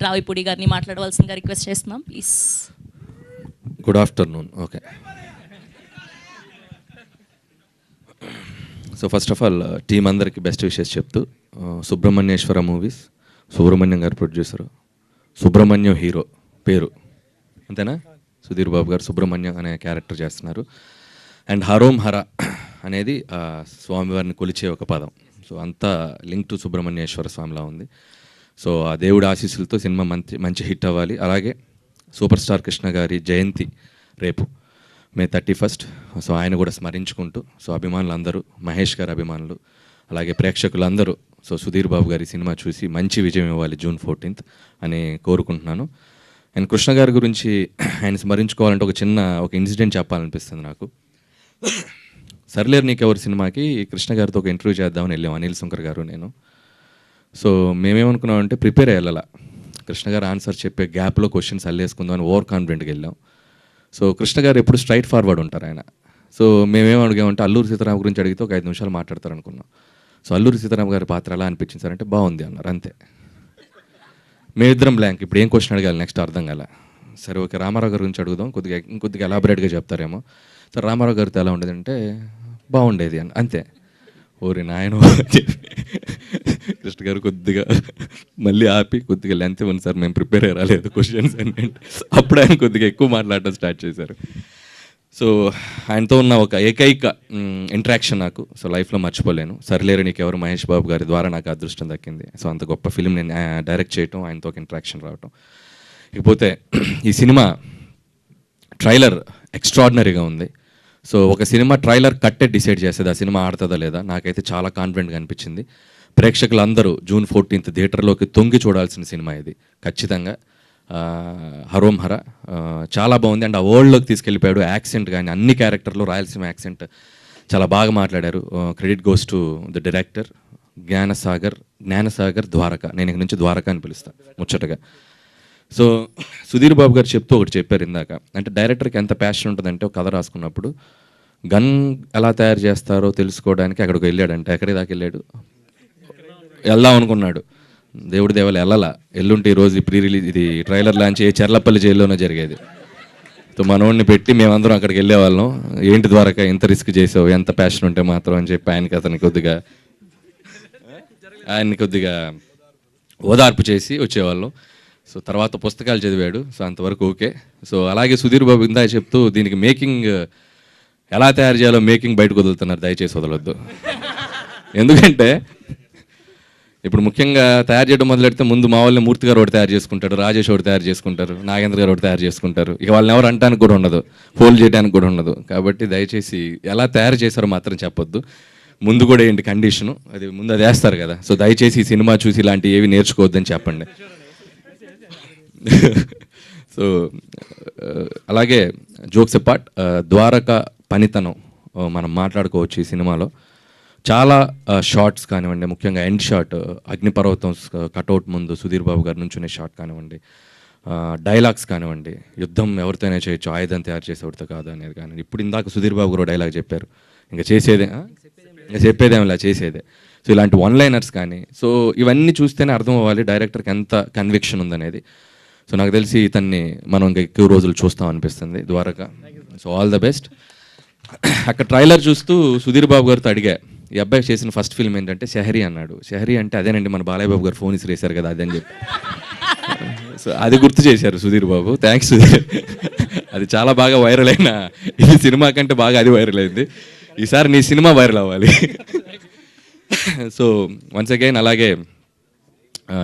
రావిపూడి గారిని మాట్లాడవలసిందిగా రిక్వెస్ట్ చేస్తున్నాం please. Good afternoon. Okay, so first of all team అందరికి బెస్ట్ విషెస్ చెప్తూ, సుబ్రహ్మణ్యేశ్వర మూవీస్, సుబ్రహ్మణ్యం గారు ప్రొడ్యూసరు, సుబ్రహ్మణ్యం హీరో పేరు అంతేనా, సుధీర్ బాబు గారు సుబ్రహ్మణ్యం అనే క్యారెక్టర్ చేస్తున్నారు. అండ్ హరోం హర అనేది స్వామివారిని కొలిచే ఒక పదం. సో అంతా లింక్ టు సుబ్రహ్మణ్యేశ్వర స్వామిలా ఉంది. సో ఆ దేవుడి ఆశీస్సులతో సినిమా మంచి హిట్ అవ్వాలి. అలాగే సూపర్ స్టార్ కృష్ణ గారి జయంతి రేపు మే 31. సో ఆయన కూడా స్మరించుకుంటూ, సో అభిమానులు అందరూ, మహేష్ గారి అభిమానులు, అలాగే ప్రేక్షకులందరూ సో సుధీర్ బాబు గారి సినిమా చూసి మంచి విజయం ఇవ్వాలి June 14th అని కోరుకుంటున్నాను. అండ్ కృష్ణ గారి గురించి ఆయన స్మరించుకోవాలంటే ఒక ఇన్సిడెంట్ చెప్పాలనిపిస్తుంది నాకు. సర్లేరు నీకెవరు సినిమాకి కృష్ణ గారితో ఒక ఇంటర్వ్యూ చేద్దామని వెళ్ళాం, అనిల్ శంకర్ గారు నేను. సో మేమేమనుకున్నామంటే ప్రిపేర్ అయ్యాల, కృష్ణ గారు ఆన్సర్ చెప్పే గ్యాప్లో క్వశ్చన్స్ అల్లేసుకుందామని ఓవర్ కాన్ఫిడెంట్గా వెళ్ళాం. సో కృష్ణ గారు ఎప్పుడు స్ట్రైట్ ఫార్వర్డ్ ఉంటారు ఆయన. సో మేమేం అడిగామంటే అల్లూరి సీతారామ గురించి అడిగితే ఒక 5 నిమిషాలు మాట్లాడతారు అనుకున్నాం. సో అల్లూరి సీతారామ గారి పాత్ర ఎలా అనిపించింది సార్ అంటే బాగుంది అన్నారు, అంతే. మేమిద్దరం బ్లాంక్, ఇప్పుడు ఏం క్వశ్చన్ అడగాలి నెక్స్ట్ అర్థం కాల. సరే ఓకే, రామారావు గారి గురించి అడుగుదాం, ఇంకొద్దిగా ఎలాబరేట్గా చెప్తారేమో. సరే రామారావు గారితో ఎలా ఉండేదంటే బాగుండేది అని, అంతే. ఓరి నాయన, కృష్ణ గారు కొద్దిగా మళ్ళీ ఆపి కొద్దిగా లెంత్ ఇవ్వండి సార్, మేము ప్రిపేర్ అయ్యి రాలేదు క్వశ్చన్స్ అంటే అప్పుడు ఆయన కొద్దిగా ఎక్కువ మాట్లాడటం స్టార్ట్ చేశారు. సో ఆయనతో ఉన్న ఒక ఏకైక ఇంటరాక్షన్ నాకు సో లైఫ్లో మర్చిపోలేను. సర్లేరు నీకెవరు మహేష్ బాబు గారి ద్వారా నాకు అదృష్టం దక్కింది. సో అంత గొప్ప ఫిలిం నేను డైరెక్ట్ చేయటం, ఆయనతో ఒక ఇంటరాక్షన్ రావటం. ఇకపోతే ఈ సినిమా ట్రైలర్ ఎక్స్ట్రాడినరీగా ఉంది. సో ఒక సినిమా ట్రైలర్ కట్టే డిసైడ్ చేసేది ఆ సినిమా ఆడుతుందా లేదా. నాకైతే చాలా కాన్ఫిడెంట్గా అనిపించింది. ప్రేక్షకులందరూ June 14th థియేటర్లోకి తొంగి చూడాల్సిన సినిమా ఇది ఖచ్చితంగా. హరోం హర చాలా బాగుంది. అండ్ ఆ వరల్డ్లోకి తీసుకెళ్ళిపోయాడు. యాక్సెంట్ కానీ అన్ని క్యారెక్టర్లు రాయలసీమ యాక్సెంట్ చాలా బాగా మాట్లాడారు. Credit goes to the director Gnanasagar Dwaraka. నేను ఇక నుంచి ద్వారక అని పిలుస్తాను ముచ్చటగా. సో సుధీర్ బాబు గారు చెప్తూ ఒకటి చెప్పారు ఇందాక, అంటే డైరెక్టర్కి ఎంత ప్యాషన్ ఉంటుందంటే ఒక కథ రాసుకున్నప్పుడు గన్ ఎలా తయారు చేస్తారో తెలుసుకోవడానికి అక్కడికి వెళ్ళాడంటే. ఎక్కడి దాకా వెళ్ళాడు, వెళ్దాం అనుకున్నాడు, దేవుడి దేవాలు వెళ్ళాలా. ఎల్లుంటే ఈరోజు ప్రీ రిలీజ్ ఇది ట్రైలర్ లాంచ్ చెర్లపల్లి జైల్లోనే జరిగేది. సో మనోడిని పెట్టి మేమందరం అక్కడికి వెళ్ళేవాళ్ళం. ఏంటి ద్వారక ఎంత రిస్క్ చేసావు, ఎంత ప్యాషన్ ఉంటే మాత్రం అని చెప్పి ఆయనకి కొద్దిగా ఓదార్పు చేసి వచ్చేవాళ్ళం. సో తర్వాత పుస్తకాలు చదివాడు. సో అంతవరకు ఓకే. సో అలాగే సుధీర్ బాబు ఇందాక చెప్తూ దీనికి మేకింగ్ ఎలా తయారు చేయాలో మేకింగ్ బయటకు వదులుతున్నారు, దయచేసి వదలొద్దు. ఎందుకంటే ఇప్పుడు ముఖ్యంగా తయారు చేయడం మొదలెడితే ముందు మా వాళ్ళని మూర్తి గారు ఒకటి తయారు చేసుకుంటాడు, రాజేష్ ఒకటి తయారు చేసుకుంటారు, నాగేంద్ర గారు ఒకటి తయారు చేసుకుంటారు. ఇక వాళ్ళని ఎవరు అంటానికి కూడా ఉండదు, ఫోల్డ్ చేయడానికి కూడా ఉండదు. కాబట్టి దయచేసి ఎలా తయారు చేశారో మాత్రం చెప్పొద్దు. ముందు కూడా ఏంటి కండిషను, ముందు అది వేస్తారు కదా. సో దయచేసి ఈ సినిమా చూసి ఇలాంటివి ఏవి నేర్చుకోవద్దని చెప్పండి. సో అలాగే జోక్స్ అపార్ట్, ద్వారక పనితనం మనం మాట్లాడుకోవచ్చు. ఈ సినిమాలో చాలా షార్ట్స్ కానివ్వండి, ముఖ్యంగా ఎండ్ షాట్ అగ్నిపర్వతం కటౌట్ ముందు సుధీర్ బాబు గారి నుంచునే షాట్ కానివ్వండి, డైలాగ్స్ కానివ్వండి, యుద్ధం ఎవరితోనే చేయొచ్చు ఆయుధం తయారు చేసేవాడితో కాదు అనేది కానివ్వండి. ఇప్పుడు ఇందాక సుధీర్ బాబు గారు డైలాగ్ చెప్పారు, ఇంకా చెప్పేదేమిలా చేసేదే. సో ఇలాంటి వన్ లైనర్స్ కానీ, సో ఇవన్నీ చూస్తేనే అర్థం అవ్వాలి డైరెక్టర్కి ఎంత కన్విక్షన్ ఉందనేది. సో నాకు తెలిసి ఇతన్ని మనం ఇంకా ఎక్కువ రోజులు చూస్తాం అనిపిస్తుంది Dwaraka. So all the best. అక్కడ ట్రైలర్ చూస్తూ సుధీర్ బాబు గారితో అడిగా, ఈ అబ్బాయి చేసిన ఫస్ట్ ఫిల్మ్ ఏంటంటే షహరీ అన్నాడు. షహరీ అంటే అదేనండి మన బాలయ్య బాబు గారు ఫోన్ ఇసిరేశారు కదా అదని చెప్పి. సో అది గుర్తు చేశారు సుధీర్ బాబు, థ్యాంక్స్ సుధీర్. అది చాలా బాగా వైరల్ అయిన ఈ సినిమా కంటే బాగా అది వైరల్ అయింది. ఈసారి నీ సినిమా వైరల్ అవ్వాలి. సో వన్స్ అగైన్ అలాగే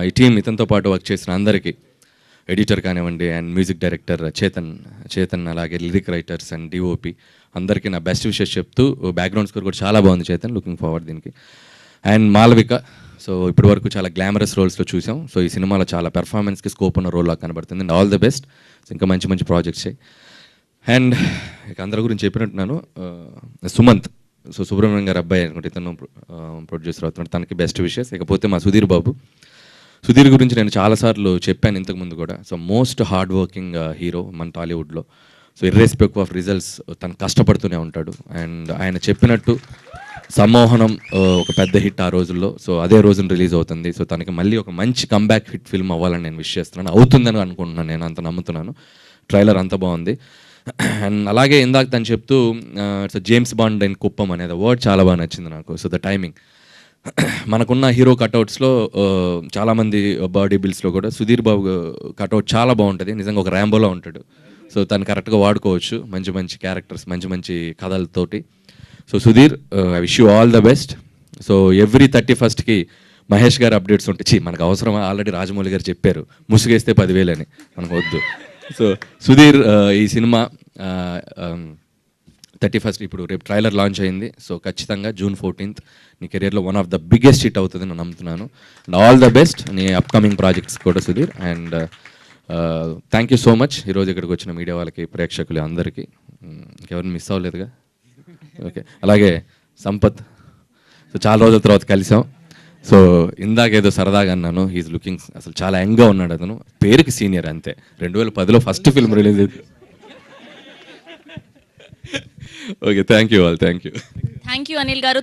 ఈ టీం ఇతనితో పాటు వర్క్ చేసిన అందరికీ, ఎడిటర్ కానివ్వండి అండ్ మ్యూజిక్ డైరెక్టర్ చేతన్ అలాగే లిరిక్ రైటర్స్ అండ్ డిఓపి అందరికీ నా బెస్ట్ విషెస్ చెప్తూ, బ్యాక్గ్రౌండ్ స్కోర్ కూడా చాలా బాగుంది చేతన్, లుకింగ్ ఫార్వర్డ్ దీనికి. అండ్ మాలవిక, సో ఇప్పటి వరకు చాలా గ్లామరస్ రోల్స్లో చూసాం. సో ఈ సినిమాలో చాలా పెర్ఫార్మెన్స్కి స్కోప్ ఉన్న రోల్ లాగా కనబడుతుంది. అండ్ ఆల్ ది బెస్ట్, ఇంకా మంచి మంచి ప్రాజెక్ట్స్ చేయి. అండ్ ఇక అందరి గురించి చెప్పినట్టున్నాను. సుమంత్, సో సుబ్రహ్మణ్యం గారు అబ్బాయి అనుకుంటే ఇతను ప్రొడ్యూసర్ అవుతున్నాడు, తనకి బెస్ట్ విషెస్. ఇకపోతే మా సుధీర్ బాబు, సుధీర్ గురించి నేను చాలాసార్లు చెప్పాను ఇంతకుముందు కూడా. So most hard working hero మన టాలీవుడ్లో. సో ఇర్రెస్పెక్ట్ ఆఫ్ రిజల్ట్స్ తను కష్టపడుతూనే ఉంటాడు. అండ్ ఆయన చెప్పినట్టు సమ్మోహనం ఒక పెద్ద హిట్ ఆ రోజుల్లో. సో అదే రోజున రిలీజ్ అవుతుంది. సో తనకి మళ్ళీ ఒక మంచి కంబ్యాక్ హిట్ ఫిల్మ్ అవ్వాలని నేను విష్ చేస్తున్నాను. అవుతుందని అనుకుంటున్నాను, నేను అంత నమ్ముతున్నాను. ట్రైలర్ అంత బాగుంది. అండ్ అలాగే ఇందాక తను చెప్తూ it's James bond and Kuppam అనేది వర్డ్ చాలా బాగా నచ్చింది నాకు. సో ద టైమింగ్ మనకున్న హీరో కట్అవుట్స్లో చాలామంది బాడీ బిల్స్లో కూడా సుధీర్ బాబు కట్అవుట్ చాలా బాగుంటుంది. నిజంగా ఒక ర్యాంబోలో ఉంటాడు. సో తను కరెక్ట్గా వాడుకోవచ్చు మంచి మంచి క్యారెక్టర్స్, మంచి మంచి కథలతోటి. So Sudheer, I wish you all the best. So every 31st Mahesh garu updates ఉంటాయి. మనకు అవసరమా? ఆల్రెడీ రాజమౌళి గారు చెప్పారు, ముసుగేస్తే 10,000 అని, మనకు వద్దు. సో సుధీర్, ఈ సినిమా 31st ఇప్పుడు రేపు ట్రైలర్ లాంచ్ అయింది. సో ఖచ్చితంగా June 14th నీ కెరియర్లో one of the biggest hit అవుతుంది నేను నమ్ముతున్నాను. అండ్ ఆల్ ద బెస్ట్ నీ అప్కమింగ్ ప్రాజెక్ట్స్ కూడా Sudheer. And thank you so much ఈరోజు ఇక్కడికి వచ్చిన మీడియా వాళ్ళకి, ప్రేక్షకులు అందరికీ. ఇంకెవరిని మిస్ అవ్వలేదుగా? ఓకే. అలాగే సంపత్, సో చాలా రోజుల తర్వాత కలిసాం. సో ఇందాకేదో సరదాగా అన్నాను, హీఈస్ లుకింగ్ అసలు చాలా యంగ్గా ఉన్నాడు అతను. పేరుకి సీనియర్ అంతే. 2010లో ఫస్ట్ ఫిల్మ్ రిలీజ్ అయింది. Okay, thank you all, thank you. Thank you Anil గారు.